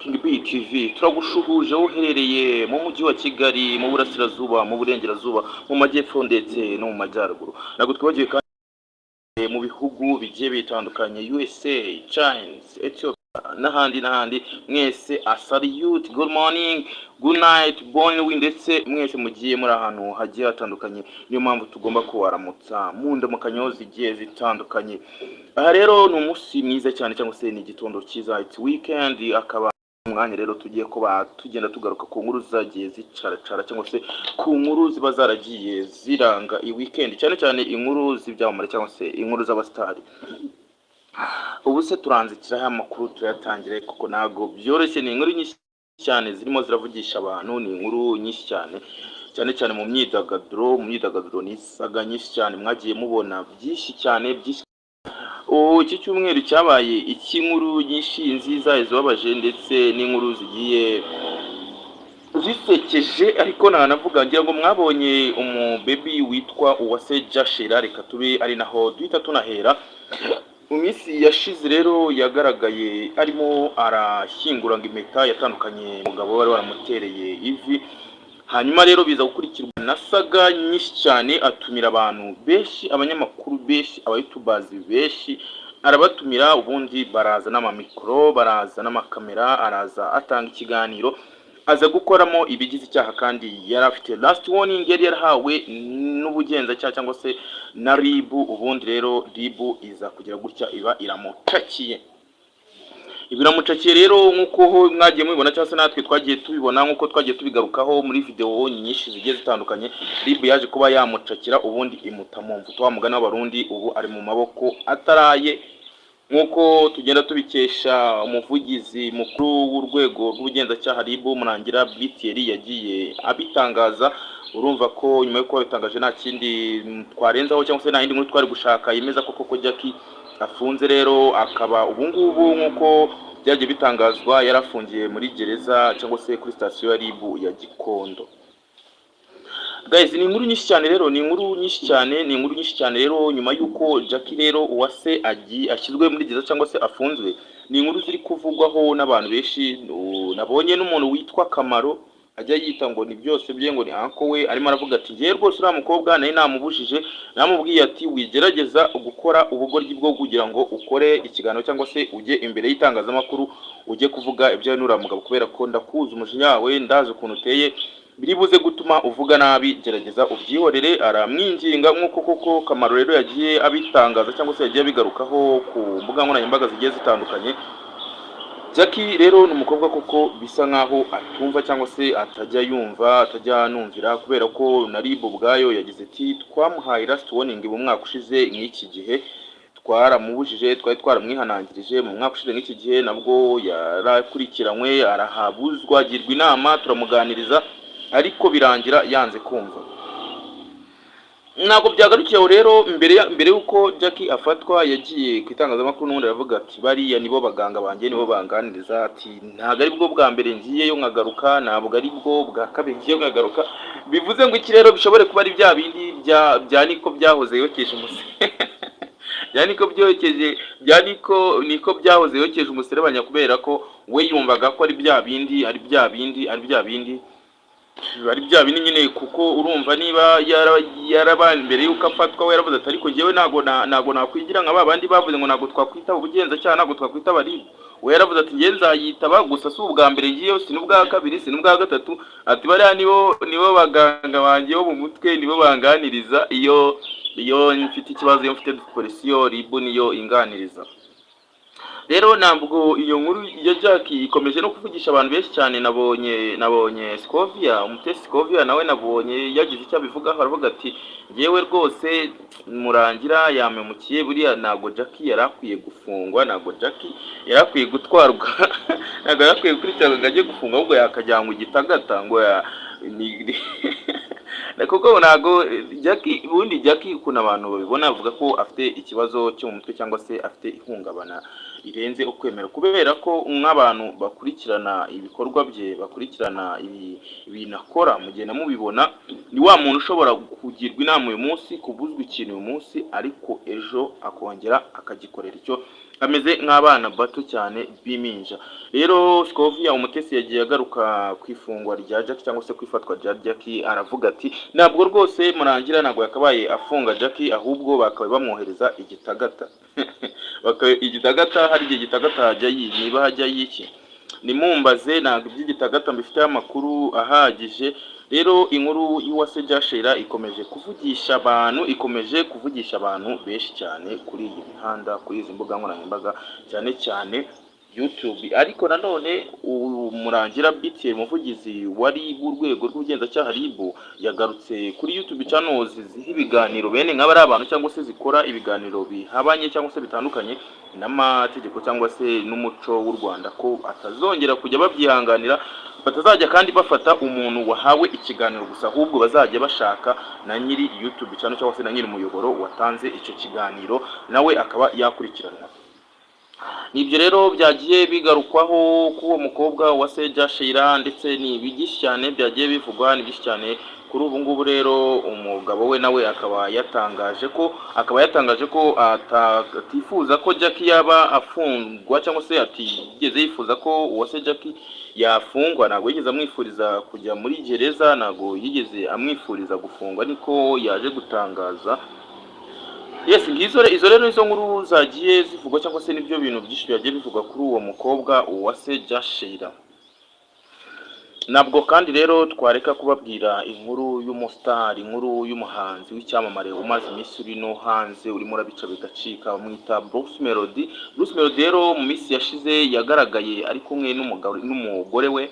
King B TV turagushuhuje uherereye mu mujyi wa Kigali mu burasirazuba mu burengerazuba mu majyepfo ndetse no mu majyaruguru ntabwo twagiye kandi mu bihugu bigiye bitandukanye USA, China, Ethiopia n'ahandi mwese salute, good morning, good night, bonne ndetse mwese mugiye muri ahantu hagiye hatandukanye. Niyo mpamvu tugomba kubaramutsa mu ndamukanyo zigiye zitandukanye. Aha rero ni umunsi mwiza cyane cyangwa se ni igitondo cyiza, it's weekend, akaba umwanya rero tugiye kuba tugenda tugaruka ku nkuru zagiye zicaracara cyangwa se ku nkuru ziba zaragiye ziranga i weekend, cyane cyane inkuru z'ibyamamare cyangwa se inkuru z'abastari. Ubu se turanzikiraho amakuru tuyatangire kuko nago byoroshye. Ni inkuru nyinshi cyane zirimo ziravugisha abantu, ni inkuru nyinshi cyane mu myidagaduro ni saga nyinshi cyane mwagiye mubona byinshi cyane. Iki cyumweru cyabaye icy'inkuru nyinshi nziza zibabaje ndetse n'inkuru zigiye zisekeje, ariko nanavuga ngira ngo mwabonye umubebi witwa Uwase Jashira, reka tube ari naho duhita tunahera. Mu minsi yashize rero yagaragaye arimo arashyingura impeta yatandukanye umugabo wari waramutereye ivi, hanyuma rero biza gukurikirwa na saga nyinshi cyane, atumira abantu benshi, abanyamakuru benshi, abayutubers benshi arabatumira, ubundi baraza n'amamikoro, baraza n'amakamera, araza atanga ikiganiro, aza gukoramo ibigize icyaha kandi yari afite last warning yari yarahawe n'ubugenzacyaha cyangwa se na RIB. ubundi rero RIB iza kugira gutya iba iramucakiye rero, nk'uko mwagiye mubibona cyangwa se natwe twagiye tubibona, nk'uko twagiye tubigarukaho muri video nyinshi zigiye zitandukanye. RIB yaje kuba yamucakira, ubundi imuta mu mvuto wa mugana w'abarundi, ubu ari mu maboko ataraye, nk'uko tugenda tubikesha umuvugizi mukuru w'urwego rw'ubugenzacyaha RIB Murangira Blitieri yagiye abitangaza. Urumva ko nyuma yo kuba bitangaje nta kindi twarenzaho cyangwa se nta yindi nkuru twari gushaka yemeza ko Jackie afunze. Rero akaba ubungubu nk'uko byagiye bitangazwa yarafungiye muri gereza cyangwa se kuri sitasiyo ya RIB ya Gikondo. Guys, ni inkuru nyinshi cyane rero nyuma y'uko Jackie rero Uwase ashyizwe muri gereza cyangwa se afunzwe. Ni inkuru ziri kuvugwaho n'abantu benshi. Nabonye n'umuntu witwa Kamaro ajya yita ngo ni byose bye ngo ni anko we, arimo aravuga ati ngiye rwose uriya mukobwa nayo namubujije, namubwiye ati wigerageza gukora ubugoryi bwo kugira ngo ukore ikiganiro cyangwa se ujye imbere y'itangazamakuru ujye kuvuga ibyo n'uriya mugabo, kubera ko ndakuzi umujinya wawe, ndazi ukuntu uteye, biribuze gutuma uvuga nabi, gerageza ubyihorere. Aramwinginga nk'uko koko Kamaro rero yagiye abitangaza cyangwa se yagiye abigarukaho ku mbuga nkoranyambaga zigiye zitandukanye. Jackie rero ni umukobwa koko bisa nkaho atumva cyangwa se atajya yumva, atajya anumvira, kubera ko na RIB ubwayo yagize ati twamuhaye last warning mu mwaka ushize nk'iki gihe, twaramubujije, twari twaramwihanangirije mu mwaka ushize nk'iki gihe, nabwo yarakurikiranywe arahabuzwa, agirwa inama, turamuganiriza, ariko birangira yanze kumva. Ntabwo byagarukiyeho rero. Mbere y'uko Jackie afatwa yagiye ku itangazamakuru n'ubundi aravuga ati bariya nibo baganga banjye, nibo banganiriza, ati ntabwo ari bwo bwa mbere ngiyeyo nkagaruka, ntabwo ari bwo bwa kabiri ngiyeyo nkagaruka. Bivuze ngo iki rero bishobore kuba ari bya bindi bya niko byahoze yokeje umusere niko byahoze yokeje umuserebanya, kubera ko we yumvaga ko ari bya bindi nyine, kuko urumva niba yarabaye mbere y'uko afatwa we yaravuze ati ariko njyewe ntago nakwigira nka babandi bavuze ngo ntago twakwitaba ubugenzacyaha, ntago twakwitaba RIB. we yaravuze ati njye nzayitaba, gusa si ubwa mbere ngiyeyo, si n'ubwa kabiri, si n'ubwa gatatu, ati bariya nibo baganga banjye bo mu mutwe, nibo banganiriza iyo mfite ikibazo, iyo mfite depression, RIB niyo inganiriza. Rero ntabwo iyo nkuru ya Jackie ikomeje no kuvugisha abantu benshi cyane. Nabonye Scovia, umutesi Scovia nawe nabonye yagize icyo abivugaho, aravuga ati ngewe rwose Murangira yamemukiye, buriya ntabwo Jackie yarakwiye gufungwa, ntabwo Jackie yarakwiye gutwarwa ntabwo yarakwiye gukurikirana ngo ajye gufungwa, ahubwo yakajyanwa igitagata ngo kuko ntabwo Jackie, ubundi Jackie ukuntu abantu babibona bavuga ko afite ikibazo cyo mu mutwe cyangwa se afite ihungabana irenze ukwemera, kubera ko nk'abantu bakurikirana ibikorwa bye, bakurikirana ibintu akora, mugenda mubibona, ni wa muntu ushobora kugirwa inama uyu munsi, kubuzwa ikintu uyu munsi, ariko ejo akongera akagikorera icyo ameze nk'abana bato cyane b'impinja. Rero Scovia Umutesi yagiye agaruka ku ifungwa rya Jackie cyangwa se ku ifatwa rya Jackie, aravuga ati ntabwo rwose Murangira ntabwo yakabaye afunga Jackie, ahubwo bakabaye bamwohereza igitagata. Igitagata hari igihe igitagata hajya niba hajya y'iki nimumbaze, ntabwo iby'igitagata mbifiteho amakuru ahagije. Rero inkuru y'Uwase Jashera ikomeje kuvugisha abantu benshi cyane kuri iyi mihanda, kuri izi mbuga nkoranyambaga, cyane cyane YouTube. Ariko nanone Murangira BTL umuvugizi wari w'urwego rw'ubugenzacyaha RIB yagarutse kuri YouTube channels ziha ibiganiro bene nk'abari abantu cyangwa se zikora ibiganiro bihabanye cyangwa se bitandukanye n'amategeko cyangwa se n'umuco w'u Rwanda, ko atazongera kujya babyihanganira, batazajya kandi bafata umuntu wahawe ikiganiro gusa, ahubwo bazajya bashaka na nyiri YouTube channel cyangwa se na nyiri umuyoboro watanze icyo kiganiro nawe akaba yakurikirana. Nibyo rero byagiye bigarukwaho k'uwo mukobwa Uwase Jashera, ndetse ni bigishi cyane byagiye bivugwa, ni byinshi cyane kuri ubu ngubu. Rero umugabo we nawe akaba yatangaje ko atifuza ko Jackie yaba afungwa, cyangwa se atigeze yifuza ko Uwase Jackie yafungwa. Ntabwo yigeze amwifuriza kujya muri gereza, ntabwo yigeze amwifuriza gufungwa, niko yaje gutangaza. Yes, izo rero nizo nkuru zagiye zivugwa, cyangwa se nibyo bintu byinshi byagiye bivugwa kuri uwo mukobwa Uwase Jashera. Nabwo kandi rero twareka kubabwira inkuru y'umustar, inkuru y'umuhanzi w'icyamamare umaze iminsi uri no hanze, urimo urabica bigacika, bamwita Bruce Melody. Bruce Melody rero mu minsi yashize yagaragaye ari kumwe n'umugore we,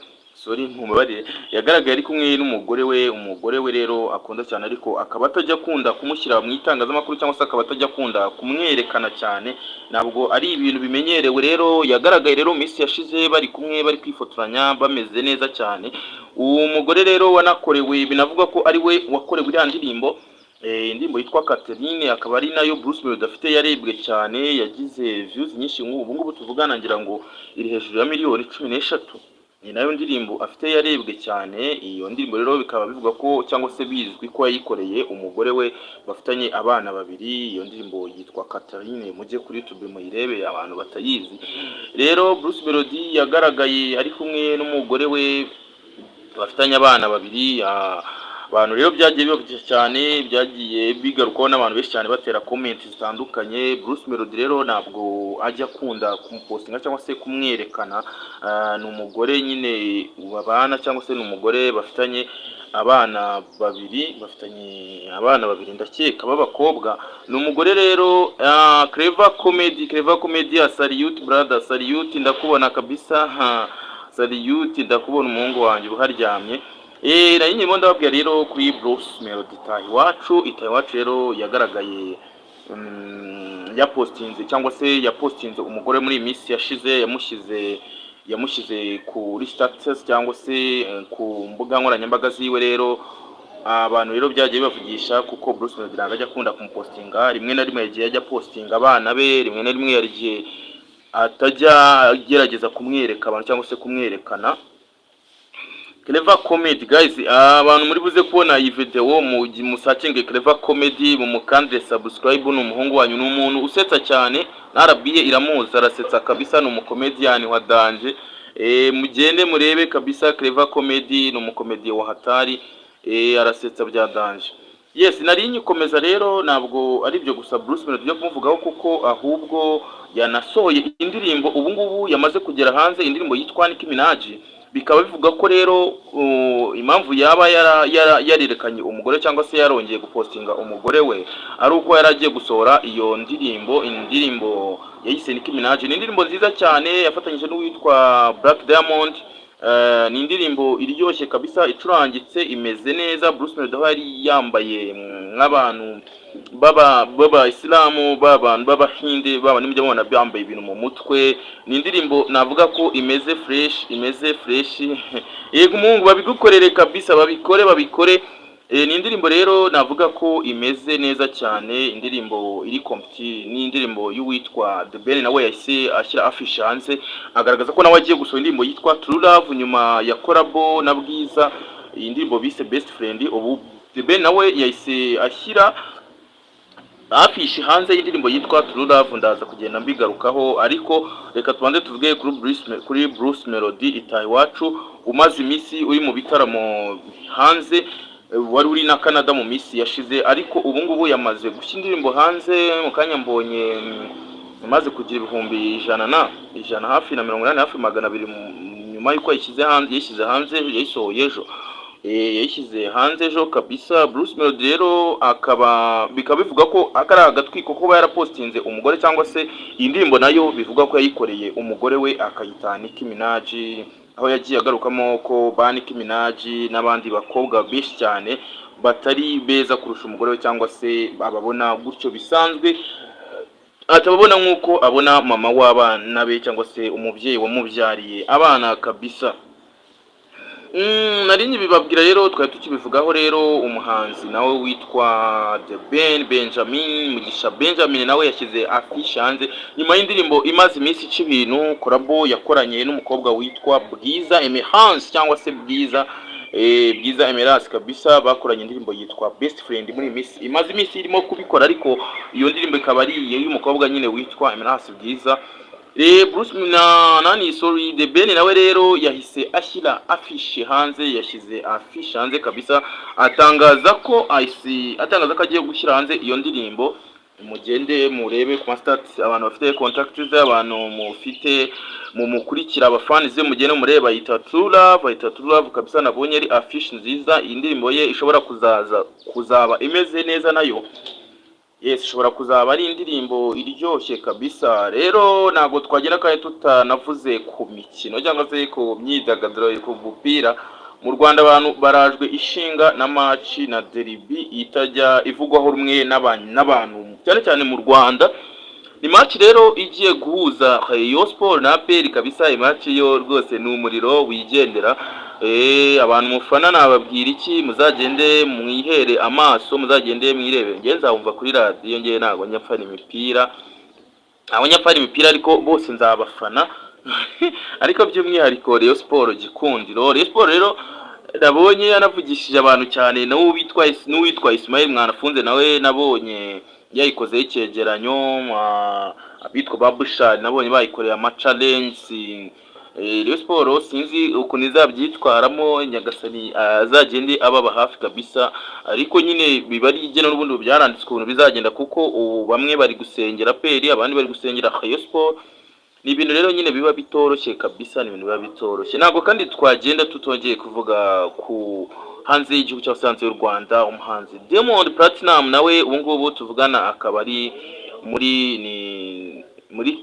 yagaragaye ari kumwe umugore we rero akunda cyane, ariko akaba atajya akunda kumushyira mu itangazamakuru, cyangwa se akaba atajya akunda kumwerekana cyane, ntabwo ari ibintu bimenyerewe. Rero yagaragaye rero mu minsi yashize bari kumwe, bari kwifotoranya bameze neza cyane. Uwo mugore rero wanakorewe, binavuga ko ari we wakorewe iriya ndirimbo, indirimbo yitwa Catherine, akaba ari nayo Bruce Melody afite yarebwe cyane, yagize views nyinshi. Ubu ngubu tuvugana ngira ngo iri hejuru ya miliyoni 13. Ni nayo ndirimbo afite yarebwe cyane. Iyo ndirimbo rero bikaba bivuga ko, cyangwa se bizwi ko yayikoreye umugore we bafitanye abana babiri. Iyo ndirimbo yitwa Catherine, mujye kuri YouTube muyirebe abantu batayizi. Rero Bruce Melody yagaragaye ari kumwe n'umugore we bafitanye abana babiri. Abantu rero byagiye bibavugisha cyane, byagiye bigarukaho n'abantu benshi cyane batera comment zitandukanye. Bruce Melody rero ntabwo ajya akunda kumupostinga cyangwa se kumwerekana. Ni umugore nyine babana, cyangwa se ni umugore bafitanye abana babiri ndakeka b'abakobwa. Ni umugore rero Clever Comedy salute brother, salute, ndakubona kabisa, salute, ndakubona umuhungu wanjye uharyamye. Nari nyine ndababwira rero kuri Bruce Melody Itahiwacu rero yagaragaye yapostinze, cyangwa se yapostinze umugore muri minsi yashize, yamushyize kuri status cyangwa se ku mbuga nkoranyambaga ziwe. Rero abantu rero byagiye bavugisha, kuko Bruce Melody ntabwo ajya akunda kumupostinga. Rimwe na rimwe yagiye ajya postinga abana be, rimwe na rimwe yagiye atajya agerageza kumwereka abantu cyangwa se kumwerekana. Clever Comedy guys, abantu muri buze kubona iyi video mu searching Clever Comedy, mu mukandire subscribe. Ni umuhungu wanyu, ni umuntu usetsa cyane, narabiye iramuza, arasetsa kabisa, ni umukomedian wa danje. Mugende murebe kabisa Clever Comedy, ni umukomedian wa hatari, arasetsa bya danje. Yes, nari nyikomeza rero, ntabwo ari byo gusa Bruce Melody yo kumuvugaho, kuko ahubwo yanasohoye indirimbo ubu ngubu yamaze kugera hanze, indirimbo yitwa Nicki Minaj. Bikaba bivuga ko rero impamvu yaba yarerekanye umugore, cyangwa se yarongeye gupostinga umugore we, ari uko yaragiye gusohora iyo indirimbo yayise Nicki Minaj. Ni indirimbo nziza cyane yafatanyije n'uwitwa Black Diamond. Ni indirimbo iryoshye kabisa, icurangitse, imeze neza. Bruce Melody yari yambaye nk'abantu baba Islamu, b'abantu b'Abahinde, n'imujya mubona bambaye ibintu mu mutwe. Ni indirimbo navuga ko imeze fresh. Yego umuhungu babigukorere kabisa, babikore. Ni indirimbo rero navuga ko imeze neza cyane, indirimbo iri complete. Ni indirimbo y'uwitwa The Ben, nawe yahise ashyira afisha hanze agaragaza ko nawe agiye gusohora indirimbo yitwa True Love nyuma ya collabo na Bwiza, iyi ndirimbo bise Best Friend. Ubu The Ben nawe yahise ashyira afishe hanze y'indirimbo yitwa True Love, ndaza kugenda mbigarukaho, ariko reka tubanze tuvuge kuri Bruce Melody itaha iwacu, umaze iminsi uri mu bitaramo hanze, wari uri na Canada mu minsi yashize, ariko ubu ngubu yamaze gushyira indirimbo hanze. Mu kanya mbonye imaze kugira ibihumbi ijana hafi na 180 hafi 200 nyuma y'uko yashyize hanze yayisohoye ejo. Yashyize hanze ejo kabisa. Bruce Melody rero bikaba bivuga ko akari agatwiko kuba yarapostinze umugore, cyangwa se iyi ndirimbo nayo bivuga ko yayikoreye umugore we akayita Nicki Minaj, aho yagiye agarukamo ko ba Nicki Minaj n'abandi bakobwa benshi cyane batari beza kurusha umugore we, cyangwa se ababona gutyo bisanzwe, atababona nk'uko abona mama w'abana be, cyangwa se umubyeyi wamubyariye abana kabisa. Nari nyibibabwira rero, twari tukibivugaho rero, umuhanzi nawe witwa Mugisha Benjamin nawe yashyize afishe hanze nyuma y'indirimbo imaze iminsi ica ibintu, korabo yakoranye n'umukobwa witwa Bwiza Emerance, cyangwa se Bwiza Emerance kabisa, bakoranye indirimbo yitwa Best Friend. Muri iminsi imaze iminsi irimo kubikora, ariko iyo ndirimbo ikaba ari y'umukobwa nyine witwa Emerance Bwiza. Bruce The Ben nawe rero yahise ashyira afishe hanze, yashyize afishe hanze kabisa, atangaza ko agiye gushyira hanze iyo ndirimbo. Mugende murebe ku stats, abantu bafite contact z'abantu mukurikira abafani ze, mugende murebe, bayita True Love kabisa. Nabonye ari afishe nziza, iyi ndirimbo ye ishobora kuzaba imeze neza nayo. Yes, ishobora kuzaba ari indirimbo iryoshye kabisa. Rero ntabwo twagenda kandi tutanavuze ku mikino, cyangwa se ku myidagaduro, ku mupira. Mu Rwanda abantu barajwe ishinga na match na derby itajya ivugwaho rumwe n'abantu cyane cyane mu Rwanda. Ni match rero igiye guhuza Rayon Sport na APR kabisa. Iyi match yo rwose ni umuriro wigendera. Abantu mufana nababwira iki, muzagende mwihere amaso, muzagende mwirebe. Nge nzabumva kuri radio, nge ntago nyapfana imipira, ariko bose nzabafana ariko by'umwihariko Rayon Sport gikundiro. Rayon Sport rero nabonye yanavugishije abantu cyane, n'uwitwa Ismail Mwanafunze nawe nabonye yayikozeho icyegeranyo, abitwa Babushari nabonye bayikoreye challenge. Rayon Sport sinzi ukuntu izabyitwaramo, Nyagasani azagende ababa hafi kabisa, ariko nyine biba ari igeno n'ubundi byaranditswe ukuntu bizagenda, kuko ubu bamwe bari gusengera APR, abandi bari gusengera Rayon Sport. Ni ibintu rero nyine biba bitoroshye kabisa, ni ibintu biba bitoroshye. Ntabwo kandi twagenda tutongeye kuvuga ku hanze y'igihugu cy'abasanzwe y'u Rwanda, umuhanzi Diamond Platinum nawe ubu ngubu tuvugana akaba ari muri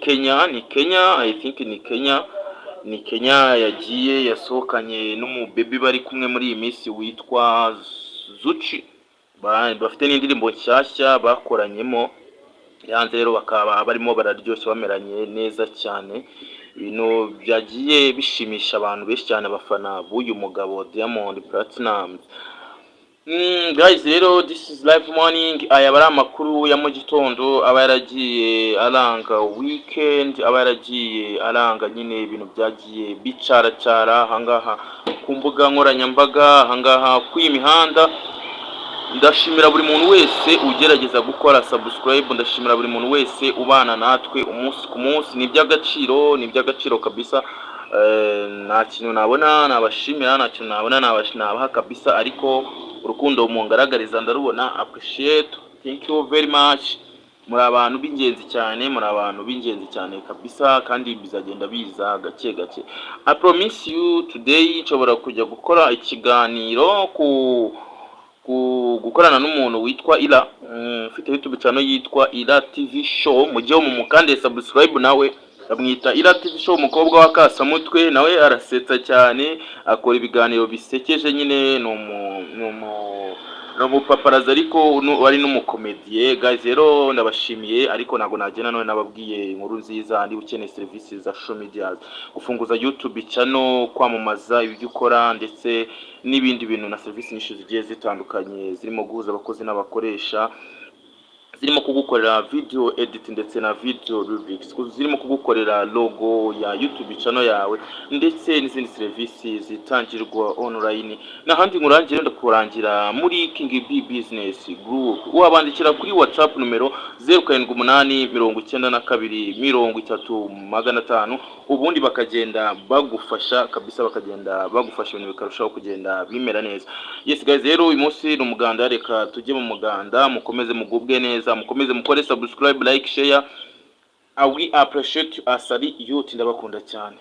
Kenya. I think ni Kenya yagiye, yasohokanye n'umubebe bari kumwe muri iyi minsi witwa Zuchi, bafite n'indirimbo nshyashya bakoranyemo yanze. Rero bakaba barimo bararyoshye, bameranye neza cyane, ibintu byagiye bishimisha abantu benshi cyane, abafana b'uyu mugabo Diamond Platinum. Guys, rero this is live morning. Aya bari amakuru ya mu gitondo aba yaragiye aranga weekend, aba yaragiye aranga nyine ibintu byagiye bicaracara ahangaha ku mbuga nkoranyambaga, ahangaha ku imihanda. Ndashimira buri muntu wese ugerageza gukora subscribe, ndashimira buri muntu wese ubana natwe umunsi ku munsi. Ni by'agaciro kabisa. Nta kintu nabona nabashimira, nta kintu nabona nabaha kabisa, ariko urukundo mungaragariza ndarubona. Appreciate, thank you very much. Muri abantu b'ingenzi cyane, kabisa, kandi bizagenda biza gake gake. I promise you today nshobora kujya gukora ikiganiro gukorana n'umuntu witwa Ira, ufite YouTube channel yitwa Ira TV Show. Mujye mumukande subscribe, nawe bamwita Ira TV Show, umukobwa wa Kasamutwe. Nawe arasetsa cyane, akora ibiganiro bisekeje, nyine no mupaparaza, ariko wari n'umukomediye. Guys, rero ndabashimiye, ariko nago nagena none nababwiye inkuru nziza. Ndi ukeneye services za social media, gufunguza YouTube channel, kwamamaza ibyo ukora, ndetse n'ibindi bintu na services nyinshi zigiye zitandukanye zirimo guhuza abakozi n'abakoresha. zirimo kugukorera video edit ndetse na video lyrics, zirimo kugukorera logo ya YouTube channel yawe ndetse n'izindi serivisi zitangirwa online. N'ahandi nkurangire ndakurangira muri King B Business Group. Wabandikira kuri WhatsApp numero 0788923035, ubundi bakagenda bagufasha kabisa, bakagenda bagufasha ibintu bikarushaho kugenda bimera neza. Yes guys, rero uyu munsi n'umuganda, reka tujye mu muganda. Mukomeze mugubwe neza, mukomeze mukore subscribe, like, share. I we appreciate you asari youth, ndabakunda cyane.